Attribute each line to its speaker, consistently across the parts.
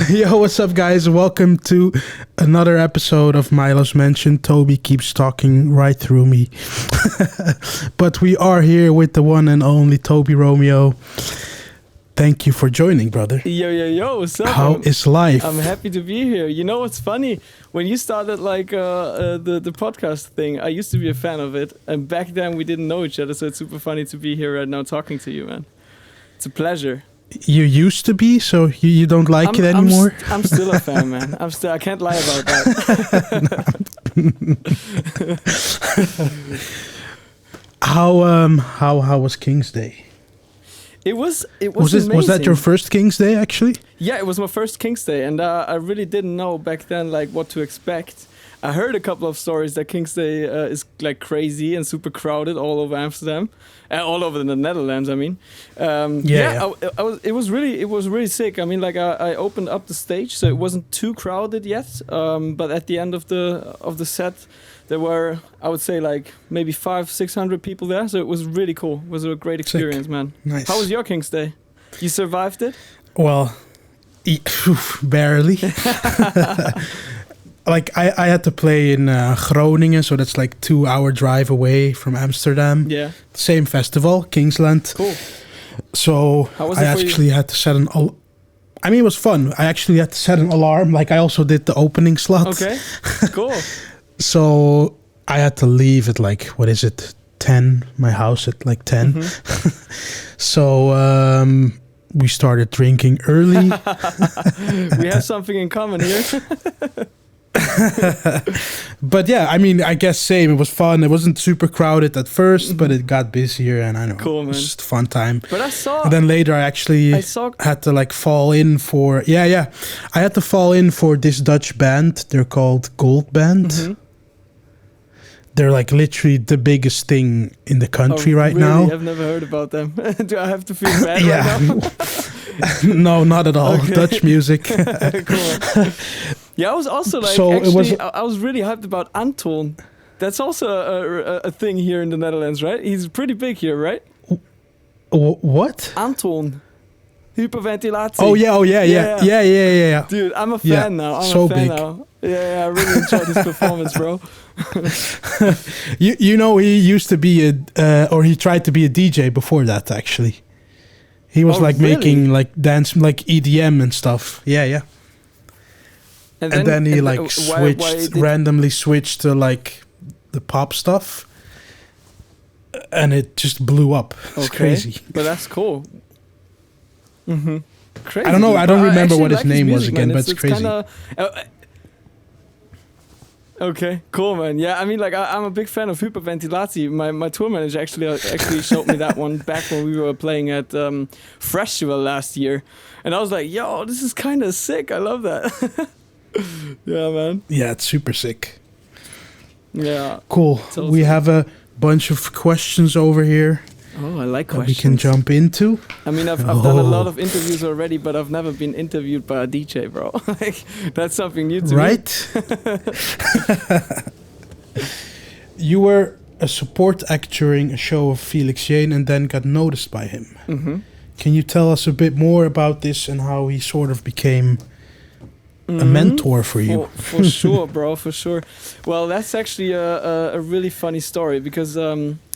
Speaker 1: Yo, what's up, guys? Welcome to another episode of Mylo's Mention. Toby keeps talking right through me. But we are here with the one and only Toby Romeo. Thank you for joining, brother.
Speaker 2: Yo, what's up?
Speaker 1: How is life?
Speaker 2: I'm happy to be here. You know what's funny? When you started the podcast thing, I used to be a fan of it. And back then we didn't know each other, so it's super funny to be here right now talking to you, man. It's a pleasure.
Speaker 1: You used to be, so you don't like it anymore?
Speaker 2: I'm still a fan, man. I can't lie about that.
Speaker 1: How was King's Day?
Speaker 2: It was amazing.
Speaker 1: Was that your first King's Day, actually?
Speaker 2: Yeah, it was my first King's Day, and I really didn't know back then like what to expect. I heard a couple of stories that King's Day is like crazy and super crowded all over Amsterdam, all over the Netherlands. I mean, it was really sick. I mean, like I opened up the stage, so it wasn't too crowded yet. But at the end of the set, there were, I would say, like maybe 500-600 people there. So it was really cool. It was a great experience,
Speaker 1: sick.
Speaker 2: Man.
Speaker 1: Nice.
Speaker 2: How was your King's Day? You survived it?
Speaker 1: Well, barely. Like I had to play in Groningen, so that's like 2-hour drive away from Amsterdam.
Speaker 2: Yeah.
Speaker 1: Same festival, Kingsland.
Speaker 2: Cool.
Speaker 1: So I actually had to set an. I mean, it was fun. I actually had to set an alarm. Like I also did the opening slot.
Speaker 2: Okay. Cool.
Speaker 1: So I had to leave at like, what is it, 10? My house at like 10. Mm-hmm. So we started drinking early.
Speaker 2: We have something in common here.
Speaker 1: But yeah, I mean, I guess same. It was fun. It wasn't super crowded at first, but it got busier, and I know.
Speaker 2: Cool, man.
Speaker 1: It was just a fun time.
Speaker 2: But
Speaker 1: and then later I had to like fall in for I had to fall in for this Dutch band. They're called Gold Band. Mm-hmm. They're like literally the biggest thing in the country right now.
Speaker 2: I've never heard about them. Do I have to feel bad right now?
Speaker 1: No, not at all. Okay. Dutch music.
Speaker 2: Cool. Yeah, I was also like, I was really hyped about Anton. That's also a thing here in the Netherlands, right? He's pretty big here, right?
Speaker 1: What?
Speaker 2: Anton. Hyperventilatie.
Speaker 1: Oh yeah.
Speaker 2: Dude, I'm a fan now. I'm a fan now. Yeah, I really enjoyed his performance, bro.
Speaker 1: you know, he used to be he tried to be a DJ before that, actually. He was making like dance, like EDM and stuff. Yeah. And then he randomly switched to like the pop stuff, and it just blew up. It's crazy.
Speaker 2: But that's cool. Mm-hmm. Crazy.
Speaker 1: I don't know. I don't remember what his name was again, but it's crazy.
Speaker 2: Okay, cool, man. Yeah, I mean, like I'm a big fan of Hyperventilatie. My tour manager actually showed me that one back when we were playing at Festival last year, and I was like, "Yo, this is kind of sick. I love that." Yeah, man.
Speaker 1: Yeah, it's super sick.
Speaker 2: Yeah.
Speaker 1: Cool. We have a bunch of questions over here.
Speaker 2: Oh, I like questions.
Speaker 1: We can jump into.
Speaker 2: I mean, I've done a lot of interviews already, but I've never been interviewed by a DJ, bro. Like, that's something new to me.
Speaker 1: Right? You were a support act during a show of Felix Jaehn and then got noticed by him. Mm-hmm. Can you tell us a bit more about this and how he sort of became a mentor for you?
Speaker 2: For sure, bro, for sure. Well, that's actually a really funny story because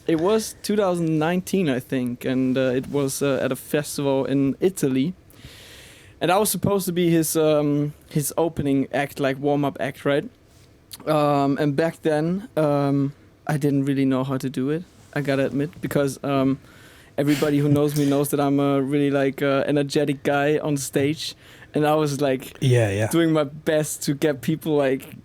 Speaker 2: it was 2019, I think, and it was at a festival in Italy. And I was supposed to be his opening act, like warm-up act, right? And back then, I didn't really know how to do it, I gotta admit, because everybody who knows me knows that I'm a really energetic guy on stage. And I was like doing my best to get people like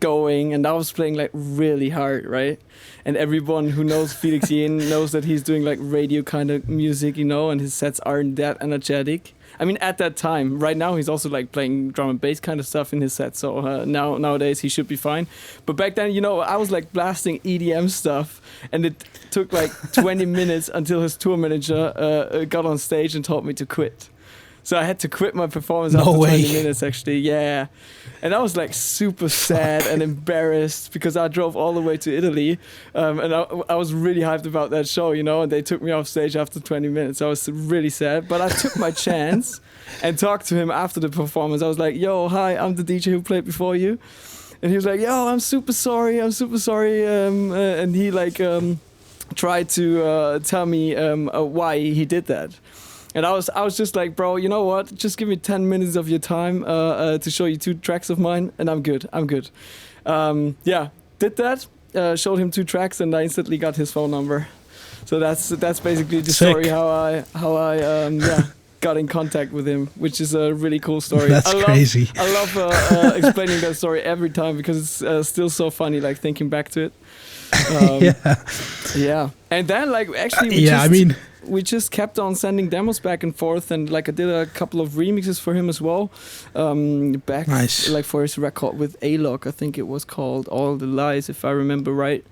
Speaker 2: going, and I was playing like really hard, right? And everyone who knows Felix Jaehn knows that he's doing like radio kind of music, you know, and his sets aren't that energetic. I mean, at that time, right now he's also like playing drum and bass kind of stuff in his set, so nowadays he should be fine. But back then, you know, I was like blasting EDM stuff, and it took like 20 minutes until his tour manager got on stage and told me to quit. So I had to quit my performance after 20 minutes, actually. Yeah. And I was like super sad and embarrassed because I drove all the way to Italy. And I was really hyped about that show, you know, and they took me off stage after 20 minutes. I was really sad, but I took my chance and talked to him after the performance. I was like, yo, hi, I'm the DJ who played before you. And he was like, yo, I'm super sorry. And he like tried to tell me why he did that. And I was just like, bro, you know what? Just give me 10 minutes of your time to show you 2 tracks of mine, and I'm good. Yeah, did that. Showed him 2 tracks, and I instantly got his phone number. So that's basically the story how I got in contact with him, which is a really cool story.
Speaker 1: That's crazy.
Speaker 2: I love explaining that story every time because it's still so funny, like thinking back to it. Yeah. And then like actually we just kept on sending demos back and forth, and like I did a couple of remixes for him as well. Like for his record with A-Log, I think it was called All the Lies, if I remember right.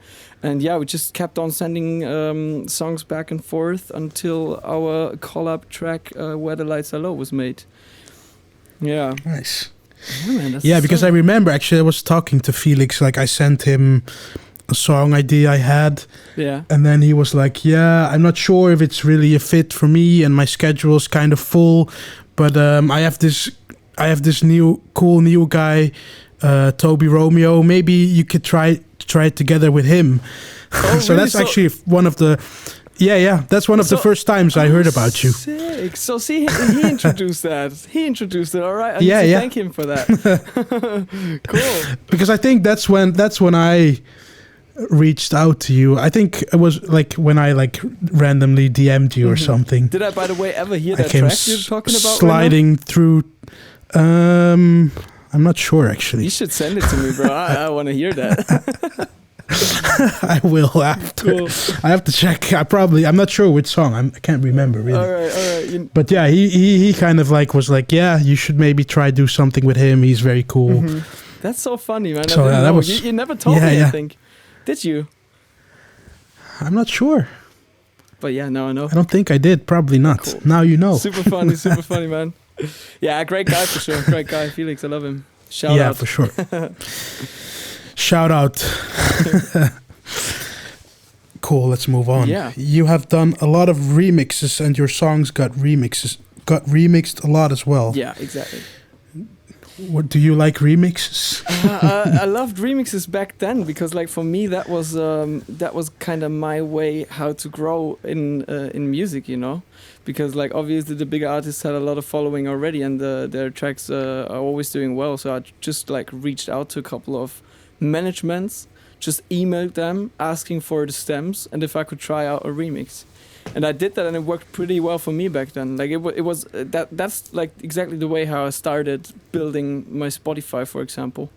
Speaker 2: And yeah, we just kept on sending songs back and forth until our collab track Where the Lights Are Low was made. Yeah.
Speaker 1: Nice.
Speaker 2: Yeah, man,
Speaker 1: because I remember actually I was talking to Felix, like I sent him a song idea I had, and then he was like, yeah, I'm not sure if it's really a fit for me and my schedule's kind of full, but I have this cool new guy, Toby Romeo, maybe you could try it together with him. So really? That's actually one of the that's one of the first times I heard about you.
Speaker 2: Sick. So see, he introduced that. He introduced it. All right. I need to thank him for that. Cool.
Speaker 1: Because I think that's when I reached out to you. I think it was like when I like randomly DM'd you or something.
Speaker 2: Did I, by the way, ever hear that track you're talking about?
Speaker 1: Sliding through. I'm not sure actually.
Speaker 2: You should send it to me, bro. I want to hear that.
Speaker 1: I will after. Cool. I have to check. I'm not sure which song. I can't remember really.
Speaker 2: All right.
Speaker 1: But yeah, he kind of like was like, yeah, you should maybe try do something with him. He's very cool.
Speaker 2: That's so funny, man.
Speaker 1: So that was.
Speaker 2: You never told me. I think. Did you?
Speaker 1: I'm not sure.
Speaker 2: But yeah, now I know.
Speaker 1: I don't think I did. Probably not. Cool. Now you know.
Speaker 2: Super funny, man. Yeah, great guy for sure. Great guy, Felix. I love him. Shout out.
Speaker 1: Yeah, for sure. Shout out. Cool, let's move on.
Speaker 2: Yeah.
Speaker 1: You have done a lot of remixes and your songs got remixed a lot as well.
Speaker 2: Yeah, exactly.
Speaker 1: What do you like remixes?
Speaker 2: I loved remixes back then because, like, for me that was kind of my way how to grow in music, you know, because like obviously the bigger artists had a lot of following already and their tracks are always doing well. So I just like reached out to a couple of managements, just emailed them asking for the stems and if I could try out a remix. And I did that, and it worked pretty well for me back then. Like it was that's like exactly the way how I started building my Spotify, for example,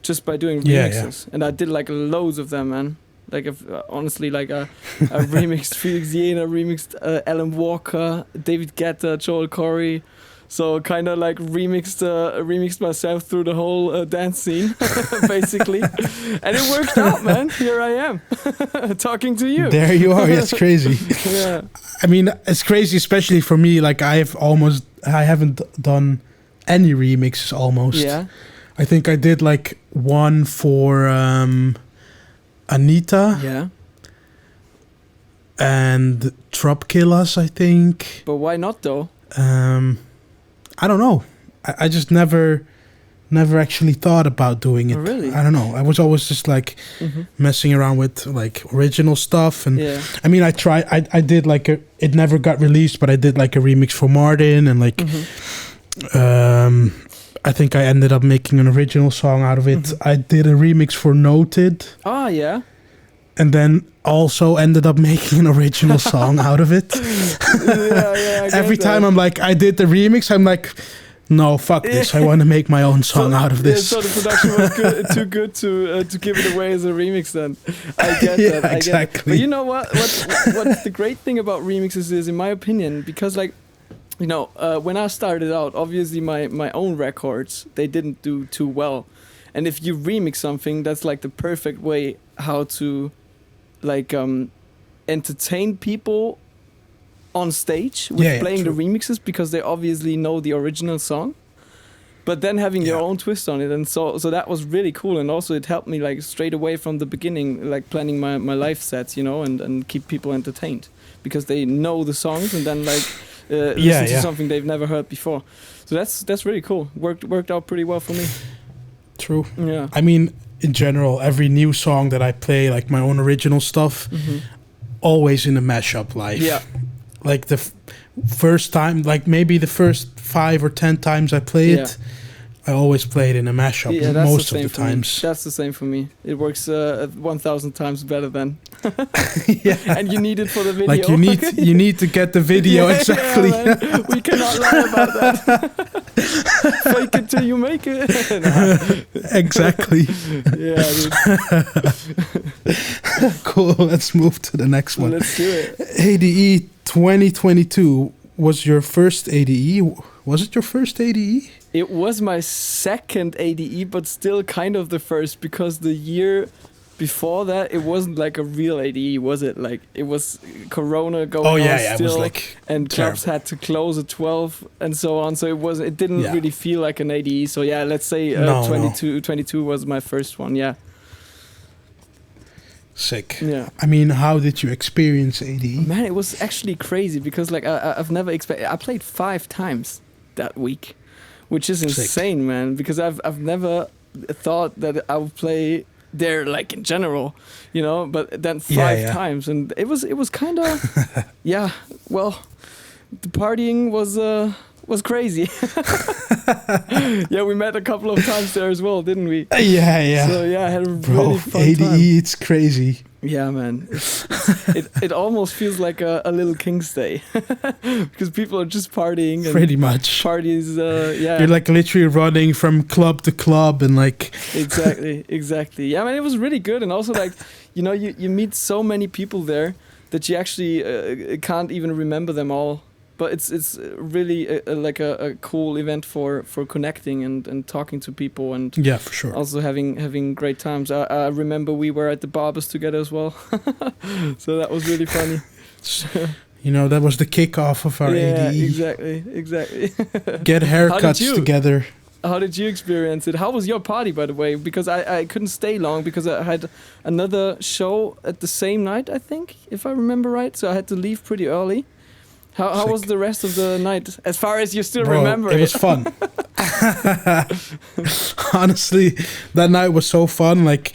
Speaker 2: just by doing remixes. And I did like loads of them, man. Like honestly, like I remixed Felix Jaehn, I remixed Alan Walker, David Guetta, Joel Corey. So kind of like remixed myself through the whole dance scene, basically, and it worked out, man. Here I am, talking to you.
Speaker 1: There you are. That's crazy.
Speaker 2: Yeah.
Speaker 1: I mean, it's crazy, especially for me. Like I haven't done any remixes almost.
Speaker 2: Yeah.
Speaker 1: I think I did like one for Anita.
Speaker 2: Yeah.
Speaker 1: And Trop Killers, I think.
Speaker 2: But why not though?
Speaker 1: I don't know. I just never actually thought about doing it.
Speaker 2: Oh, really?
Speaker 1: I don't know. I was always just like messing around with like original stuff. And I mean, I did like it never got released, but I did like a remix for Martin and like, I think I ended up making an original song out of it. I did a remix for Noted.
Speaker 2: Ah, yeah.
Speaker 1: And then also ended up making an original song out of it. Every time I'm like, I did the remix, I'm like, no, fuck this. I want to make my own song out of this.
Speaker 2: So the production was too good to give it away as a remix then. I get that. I
Speaker 1: exactly.
Speaker 2: get it. But you know what the great thing about remixes is, in my opinion, because like, you know, when I started out, obviously my own records, they didn't do too well. And if you remix something, that's like the perfect way how to like entertain people on stage with playing the remixes because they obviously know the original song, but then having their own twist on it. And so that was really cool. And also it helped me like straight away from the beginning, like planning my live sets, you know, and keep people entertained because they know the songs and then like listen to something they've never heard before. So that's really cool. Worked out pretty well for me.
Speaker 1: True.
Speaker 2: Yeah.
Speaker 1: I mean, in general, every new song that I play, like my own original stuff, always in a mashup live.
Speaker 2: Yeah.
Speaker 1: Like the first time, like maybe the first 5 or 10 times I play it, I always play it in a mashup most of the times.
Speaker 2: That's the same for me. It works 1,000 times better than.
Speaker 1: Yeah.
Speaker 2: And you need it for the video.
Speaker 1: Like you need to get the video exactly.
Speaker 2: Yeah, we cannot lie about that. Fake it till you make it.
Speaker 1: Exactly.
Speaker 2: Yeah.
Speaker 1: Cool. Let's move to the next one.
Speaker 2: Let's do it.
Speaker 1: ADE 2022 was your first ADE. Was it your first ADE?
Speaker 2: It was my second ADE, but still kind of the first, because the year before that it wasn't like a real ADE, was it? Like it was Corona going on still,
Speaker 1: it was like
Speaker 2: and clubs had to close at 12 and so on. So it didn't really feel like an ADE. So yeah, let's say 22 was my first one. Yeah.
Speaker 1: Sick.
Speaker 2: Yeah.
Speaker 1: I mean, how did you experience ADE?
Speaker 2: Man, it was actually crazy because like I've never expected. I played 5 times that week, which is insane, man. Because I've never thought that I would play there like in general, you know. But then 5 times, and it was kind of Well, the partying was crazy. Yeah, we met a couple of times there as well, didn't we?
Speaker 1: Yeah.
Speaker 2: So yeah, I had a really fun
Speaker 1: ADE,
Speaker 2: time.
Speaker 1: it's crazy.
Speaker 2: Yeah, man. It almost feels like a little King's Day because people are just partying. And
Speaker 1: pretty much.
Speaker 2: Parties,
Speaker 1: You're like literally running from club to club and like...
Speaker 2: Exactly. Yeah, man, it was really good. And also like, you know, you meet so many people there that you actually can't even remember them all. But it's really like a cool event for connecting and talking to people, and
Speaker 1: for sure.
Speaker 2: Also having great times. I remember we were at the barbers together as well, so that was really funny.
Speaker 1: You know, that was the kickoff of our ADE.
Speaker 2: Exactly.
Speaker 1: Get haircuts together.
Speaker 2: How did you experience it? How was your party, by the way? Because I couldn't stay long because I had another show at the same night, I think, if I remember right. So I had to leave pretty early. How was the rest of the night, as far as you still remember it?
Speaker 1: It was fun. Honestly, that night was so fun. Like,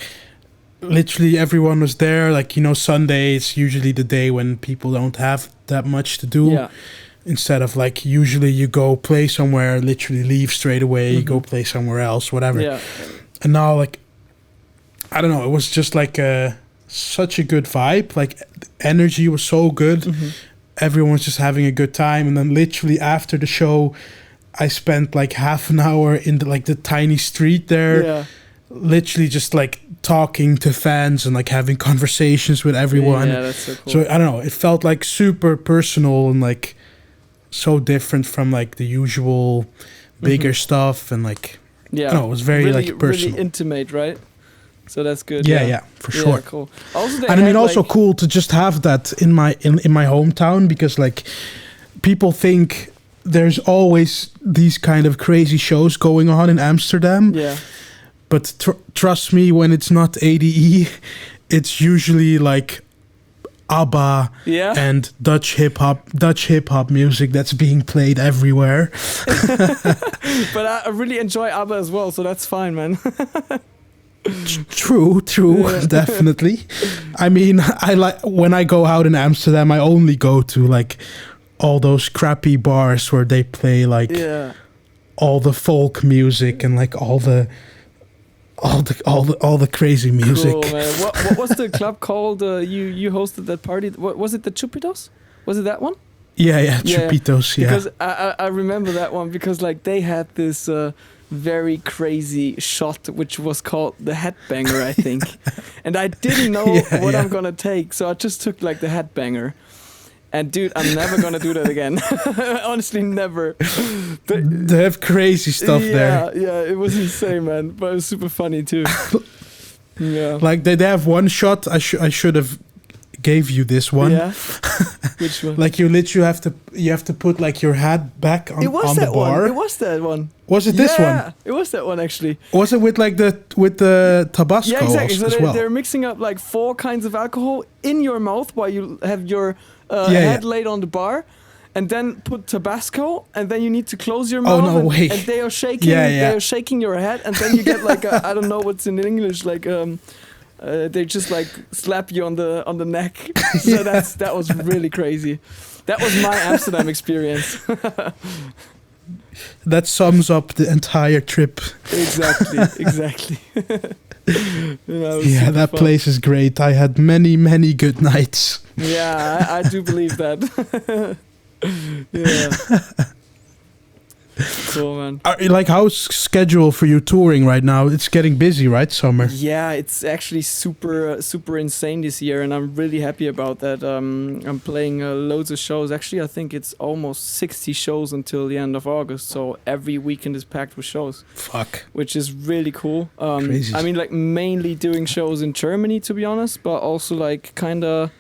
Speaker 1: literally everyone was there. Like, you know, Sunday is usually the day when people don't have that much to do. Yeah. Instead of, like, usually you go play somewhere, literally leave straight away, you go play somewhere else, whatever. Yeah. And now, like, I don't know, it was just, like, such a good vibe. Like, the energy was so good. Everyone was just having a good time, and then literally after the show I spent like half an hour in the tiny street there, literally just like talking to fans and like having conversations with everyone.
Speaker 2: Yeah, that's so cool.
Speaker 1: So I don't know, it felt like super personal and like so different from like the usual bigger stuff, and like I don't know, it was very really, like personal,
Speaker 2: really intimate, right? So that's good.
Speaker 1: Yeah, for sure.
Speaker 2: Yeah, cool. Also,
Speaker 1: and I mean, also like, cool to just have that in my hometown, because like people think there's always these kind of crazy shows going on in Amsterdam. Yeah. But trust me, when it's not ADE, it's usually like ABBA and Dutch hip hop music that's being played everywhere.
Speaker 2: But I really enjoy ABBA as well, so that's fine, man.
Speaker 1: True, definitely. I mean, I like when I go out in Amsterdam, I only go to like all those crappy bars where they play like all the folk music and like all the crazy music.
Speaker 2: Cool, man. What was the club called? You hosted that party. What was it? The Chupitos? Was it that one?
Speaker 1: Yeah, Chupitos. Yeah.
Speaker 2: Because I remember that one because like they had this. Very crazy shot which was called the headbanger, I think. And I didn't know what I'm gonna take, so I just took like the headbanger. And dude, I'm never gonna do that again. Honestly, never.
Speaker 1: They have crazy stuff there.
Speaker 2: Yeah, it was insane, man. But it was super funny too. Yeah.
Speaker 1: Like they have one shot I should have gave you this one.
Speaker 2: Yeah. Which one?
Speaker 1: Like you literally have to put like your hat back on the bar.
Speaker 2: It was that one.
Speaker 1: Was it this one?
Speaker 2: Yeah, it was that one actually.
Speaker 1: Was it with like the Tabasco?
Speaker 2: Yeah, exactly. So
Speaker 1: well?
Speaker 2: they're mixing up like 4 kinds of alcohol in your mouth while you have your head laid on the bar. And then put Tabasco, and then you need to close your mouth.
Speaker 1: Oh no way!
Speaker 2: And they are shaking. They are shaking your head, and then you get like I don't know what's in English. Like they just like slap you on the neck. So that was really crazy. That was my Amsterdam experience.
Speaker 1: That sums up the entire trip.
Speaker 2: Exactly.
Speaker 1: That
Speaker 2: fun.
Speaker 1: place is great. I had many good nights.
Speaker 2: Yeah, I do believe that. Yeah. Cool, man.
Speaker 1: Like, how's schedule for you touring right now? It's getting busy, right? Summer.
Speaker 2: Yeah, it's actually super insane this year, and I'm really happy about that. I'm playing loads of shows. Actually, I think it's almost 60 shows until the end of August. So every weekend is packed with shows.
Speaker 1: Fuck.
Speaker 2: Which is really cool.
Speaker 1: Crazy.
Speaker 2: I mean, like mainly doing shows in Germany, to be honest, but also like kind of.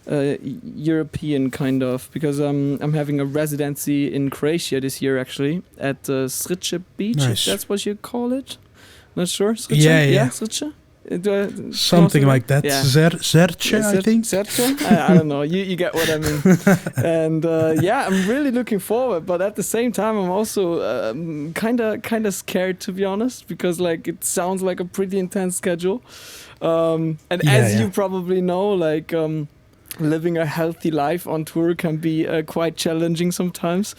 Speaker 2: European kind of, because I'm having a residency in Croatia this year actually at Srce Beach.
Speaker 1: Nice.
Speaker 2: If that's what you call it. Not sure. Srce?
Speaker 1: Yeah.
Speaker 2: Srce?
Speaker 1: Something like that.
Speaker 2: Yeah.
Speaker 1: Zerce, I think.
Speaker 2: Zerce? I don't know. You get what I mean. And I'm really looking forward, but at the same time I'm also kind of scared, to be honest, because like it sounds like a pretty intense schedule. As you probably know, like living a healthy life on tour can be quite challenging sometimes.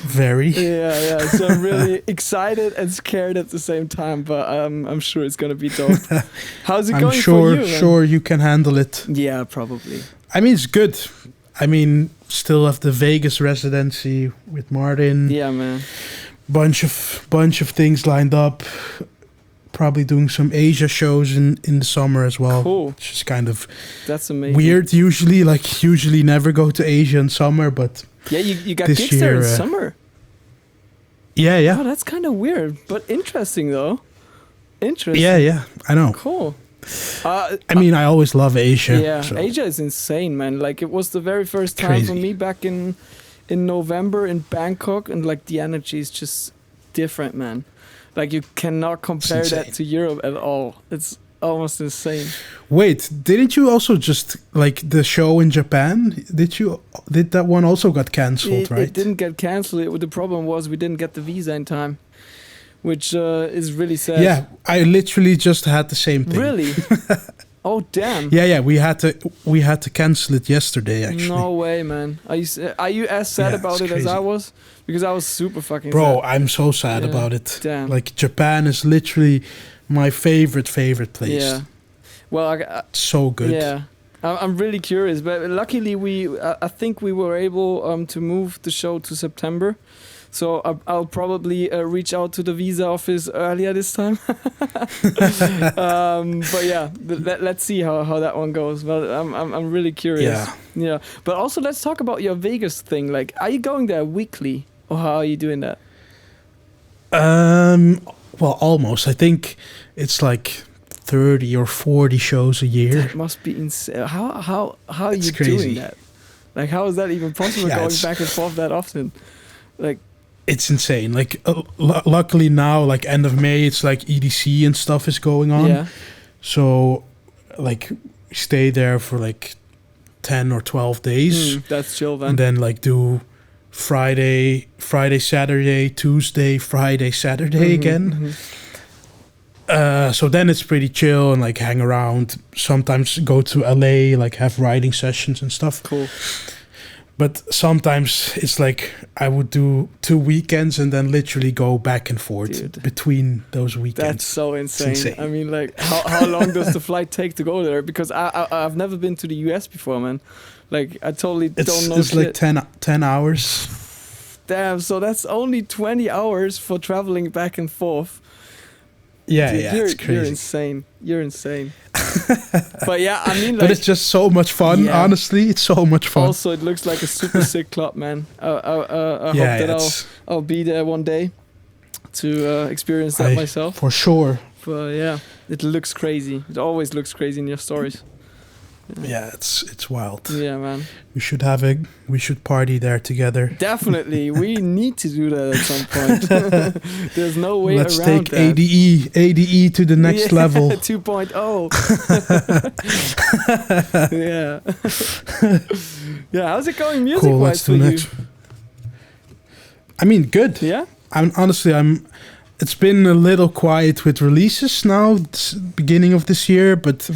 Speaker 1: Very.
Speaker 2: Yeah. So I'm really excited and scared at the same time, but I'm sure it's gonna be dope. How's it going for you?
Speaker 1: I'm sure you can handle it.
Speaker 2: Yeah, probably.
Speaker 1: I mean, it's good. I mean, still have the Vegas residency with Martin.
Speaker 2: Yeah, man.
Speaker 1: Bunch of things lined up. Probably doing some Asia shows in the summer as well.
Speaker 2: Cool.
Speaker 1: Which is kind of
Speaker 2: that's amazing.
Speaker 1: Weird. Usually never go to Asia in summer, but
Speaker 2: yeah, you got
Speaker 1: this
Speaker 2: gigs
Speaker 1: year,
Speaker 2: there in summer.
Speaker 1: Yeah.
Speaker 2: Oh, that's kind of weird, but interesting though. Interesting.
Speaker 1: Yeah. I know.
Speaker 2: Cool.
Speaker 1: I mean, I always love Asia.
Speaker 2: Yeah,
Speaker 1: so.
Speaker 2: Asia is insane, man. Like it was the very first time for me back in November in Bangkok, and like the energy is just different, man. Like you cannot compare that to Europe at all. It's almost insane.
Speaker 1: Wait, didn't you also just like the show in Japan? Did that one also got cancelled? Right?
Speaker 2: It didn't get cancelled. The problem was we didn't get the visa in time, which is really sad.
Speaker 1: Yeah, I literally just had the same thing.
Speaker 2: Really? Oh damn.
Speaker 1: Yeah. We had to cancel it yesterday. Actually.
Speaker 2: No way, man. Are you as sad about it as I was? Because I was super fucking sad.
Speaker 1: Bro, I'm so sad about it.
Speaker 2: Damn.
Speaker 1: Like Japan is literally my favorite place.
Speaker 2: Yeah. Well,
Speaker 1: so good.
Speaker 2: Yeah. I'm really curious, but luckily I think we were able to move the show to September. So I'll probably reach out to the visa office earlier this time. But yeah, let's see how that one goes. But I'm really curious. Yeah. But also let's talk about your Vegas thing. Like, are you going there weekly, or how are you doing that?
Speaker 1: Well, almost. I think it's like 30 or 40 shows a year.
Speaker 2: That must be insane. How are you
Speaker 1: crazy.
Speaker 2: doing that? Like, how is that even possible? Going back and forth that often? Like.
Speaker 1: It's insane. Like, luckily now, like end of May, it's like EDC and stuff is going on.
Speaker 2: Yeah.
Speaker 1: So, like, stay there for like 10 or 12 days.
Speaker 2: That's chill then.
Speaker 1: And then like do Friday, Saturday, Tuesday, Friday, Saturday again. So then it's pretty chill and like hang around. Sometimes go to LA, like have writing sessions and stuff.
Speaker 2: Cool.
Speaker 1: But sometimes it's like I would do 2 weekends and then literally go back and forth between those weekends.
Speaker 2: That's so insane. I mean, like, how long does the flight take to go there? Because I've never been to the US before, man. Like, I totally don't know.
Speaker 1: It's like 10 hours.
Speaker 2: Damn, so that's only 20 hours for traveling back and forth.
Speaker 1: Yeah, it's crazy.
Speaker 2: You're insane. But yeah, I mean, like,
Speaker 1: but it's just so much fun. Yeah. Honestly, it's so much fun.
Speaker 2: Also, it looks like a super sick club, man. I hope that I'll be there one day to experience that myself.
Speaker 1: For sure.
Speaker 2: But yeah, it looks crazy. It always looks crazy in your stories.
Speaker 1: Yeah, it's wild.
Speaker 2: Yeah, man.
Speaker 1: We should party there together.
Speaker 2: Definitely, we need to do that at some point. There's no way
Speaker 1: Let's
Speaker 2: around
Speaker 1: take
Speaker 2: that.
Speaker 1: ADE to the next level.
Speaker 2: 2.0. Yeah. Yeah, how's it going music-wise for you?
Speaker 1: I mean, good.
Speaker 2: Yeah?
Speaker 1: It's been a little quiet with releases now, beginning of this year, but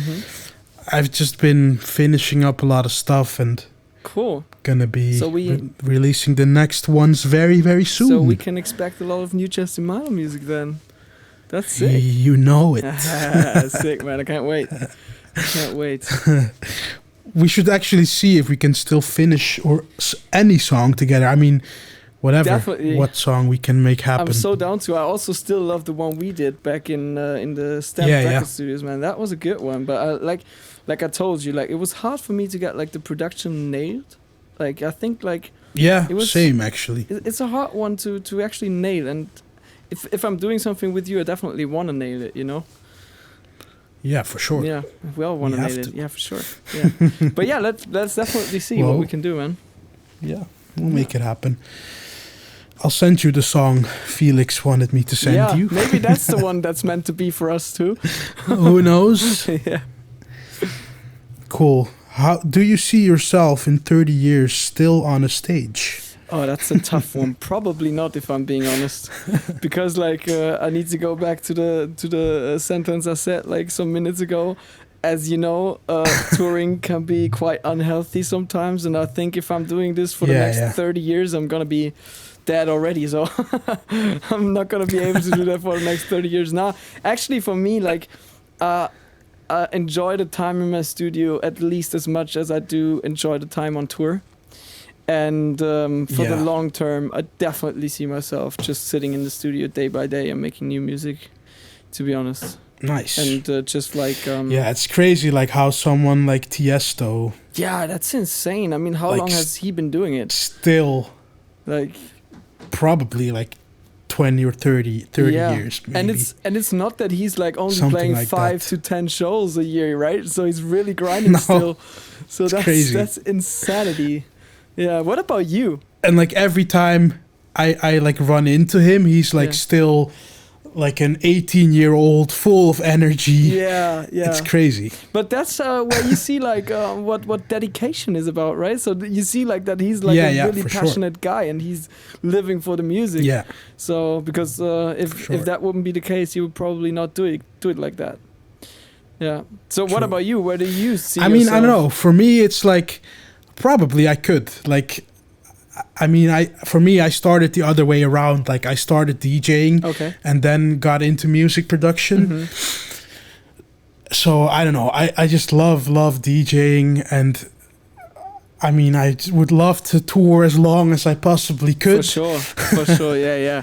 Speaker 1: I've just been finishing up a lot of stuff and
Speaker 2: cool.
Speaker 1: Gonna be releasing the next ones very, very soon.
Speaker 2: So we can expect a lot of new Justin Mylo music then. That's sick.
Speaker 1: You know it.
Speaker 2: Sick, man. I can't wait.
Speaker 1: We should actually see if we can still finish any song together. I mean, whatever. Definitely. What song we can make happen.
Speaker 2: I'm so down to. I also still love the one we did back in the Stamp Record Studios, man. That was a good one. But like I told you, like it was hard for me to get like the production nailed. Like I think like
Speaker 1: it was same actually.
Speaker 2: It's a hard one to actually nail, and if I'm doing something with you, I definitely want to nail it. You know.
Speaker 1: Yeah, for sure.
Speaker 2: Yeah, we all want to nail it. Yeah, for sure. Yeah, but yeah, let's definitely see what we can do, man.
Speaker 1: Yeah, we'll make it happen. I'll send you the song Felix wanted me to send you.
Speaker 2: Maybe that's the one that's meant to be for us too.
Speaker 1: Who knows?
Speaker 2: Yeah.
Speaker 1: Cool. How do you see yourself in 30 years still on a stage?
Speaker 2: Oh, that's a tough one. Probably not, if I'm being honest, because like I need to go back to the sentence I said like some minutes ago. As you know, touring can be quite unhealthy sometimes, and I think if I'm doing this for the next 30 years, I'm gonna be dead already. So I'm not gonna be able to do that for the next 30 years. Now, actually, for me, like. Enjoy the time in my studio at least as much as I do enjoy the time on tour. And for the long term, I definitely see myself just sitting in the studio day by day and making new music, to be honest.
Speaker 1: Nice.
Speaker 2: And just like...
Speaker 1: it's crazy like how someone like Tiesto...
Speaker 2: Yeah, that's insane. I mean, how long has he been doing it?
Speaker 1: Still...
Speaker 2: Like...
Speaker 1: Probably like 20 or 30 years maybe.
Speaker 2: And it's not that he's like only playing like 5 to 10 shows a year, right? So he's really grinding still. So that's crazy. That's insanity. Yeah, what about you?
Speaker 1: And like every time I like run into him, he's like still like an 18-year-old full of energy.
Speaker 2: Yeah.
Speaker 1: It's crazy.
Speaker 2: But that's where you see like what dedication is about, right? So you see like that he's like a really passionate guy and he's living for the music.
Speaker 1: Yeah.
Speaker 2: So because if that wouldn't be the case, he would probably not do it like that. Yeah. So what about you? Where do you see yourself?
Speaker 1: mean, I don't know. For me, it's like probably I could like. I mean, I started the other way around. Like I started DJing and then got into music production. So I don't know. I just love DJing, and I mean, I would love to tour as long as I possibly could.
Speaker 2: For sure. Yeah.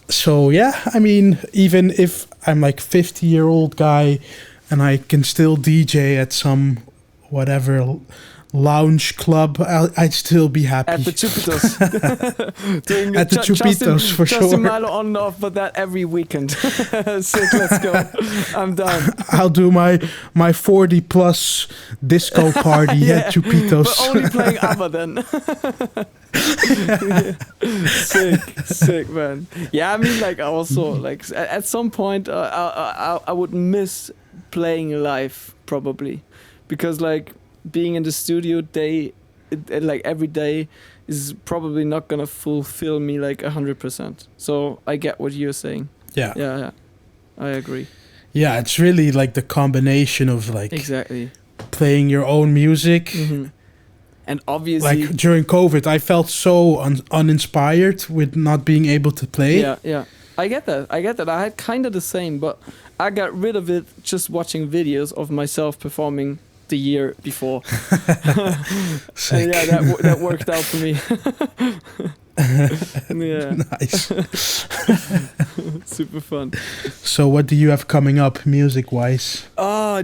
Speaker 1: So yeah, I mean, even if I'm like 50-year-old guy and I can still DJ at some whatever lounge club, I'd still be happy.
Speaker 2: At the Chupitos.
Speaker 1: At the Chupitos, for sure.
Speaker 2: Justin Mylo on and off, but that every weekend. Sick, let's go. I'm done.
Speaker 1: I'll do my 40+ disco party at Chupitos.
Speaker 2: But only playing ABBA then. Sick, man. Yeah, I mean, like, also, like, at some point, I would miss playing live, probably. Because, like, being in the studio like every day is probably not gonna fulfill me like 100%. So I get what you're saying. Yeah, I agree.
Speaker 1: Yeah, it's really like the combination of like playing your own music.
Speaker 2: And obviously,
Speaker 1: like during COVID, I felt so uninspired with not being able to play.
Speaker 2: Yeah. I get that. I had kind of the same, but I got rid of it just watching videos of myself performing the year before. That worked out for me. Yeah.
Speaker 1: Nice.
Speaker 2: Super fun.
Speaker 1: So what do you have coming up music wise?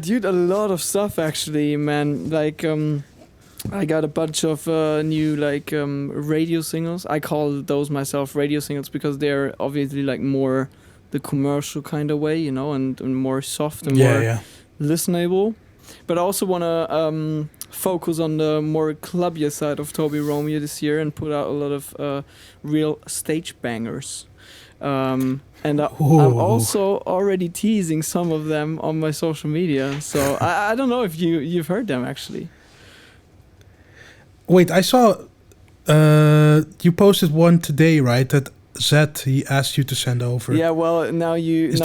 Speaker 2: Dude, a lot of stuff actually, man. Like I got a bunch of new like radio singles. I call those myself radio singles because they're obviously like more the commercial kind of way, you know, and more soft and more listenable. But I also want to focus on the more clubbier side of Toby Romeo this year and put out a lot of real stage bangers. And I'm also already teasing some of them on my social media. So I don't know if you've heard them actually.
Speaker 1: Wait, I saw you posted one today, right? That Zed, he asked you to send over.
Speaker 2: Yeah, well, now you...
Speaker 1: Is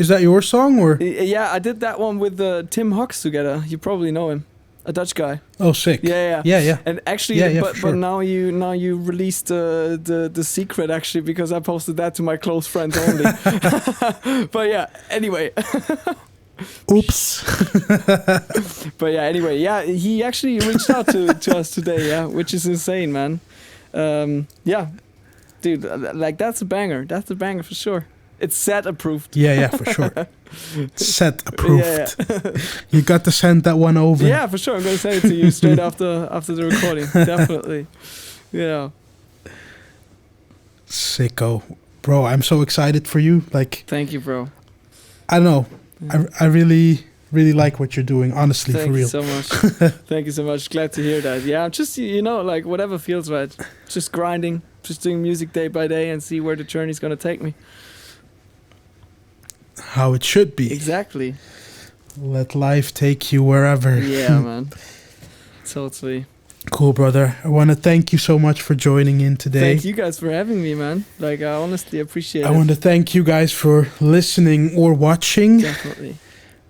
Speaker 1: that your song, or?
Speaker 2: Yeah, I did that one with Tim Hawks together. You probably know him. A Dutch guy.
Speaker 1: Oh, sick.
Speaker 2: Yeah. And actually, but
Speaker 1: sure.
Speaker 2: now you released the secret, actually, because I posted that to my close friends only. But yeah, anyway.
Speaker 1: Oops.
Speaker 2: But yeah, anyway, yeah, he actually reached out to us today, yeah, which is insane, man. Yeah, dude, like that's a banger. That's a banger for sure. It's set approved.
Speaker 1: Yeah, for sure. Set approved.
Speaker 2: Yeah.
Speaker 1: You got to send that one over.
Speaker 2: Yeah, for sure. I'm gonna send it to you straight after the recording. Definitely. Yeah.
Speaker 1: Sicko, bro. I'm so excited for you. Like,
Speaker 2: thank you, bro.
Speaker 1: I don't know. Yeah. I really like what you're doing. Honestly, for real.
Speaker 2: Thank you so much. Thank you so much. Glad to hear that. Yeah, I'm just like whatever feels right. Just grinding, just doing music day by day, and see where the journey's gonna take me.
Speaker 1: How it should be.
Speaker 2: Exactly.
Speaker 1: Let life take you wherever.
Speaker 2: Yeah, man. Totally.
Speaker 1: Cool, brother. I want to thank you so much for joining in today.
Speaker 2: Thank you guys for having me, man. Like, I honestly appreciate it.
Speaker 1: I want to thank you guys for listening or watching.
Speaker 2: Definitely.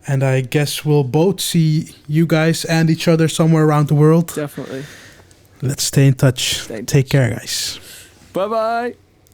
Speaker 1: And I guess we'll both see you guys and each other somewhere around the world.
Speaker 2: Definitely.
Speaker 1: Let's stay in touch. Take care, guys.
Speaker 2: Bye-bye.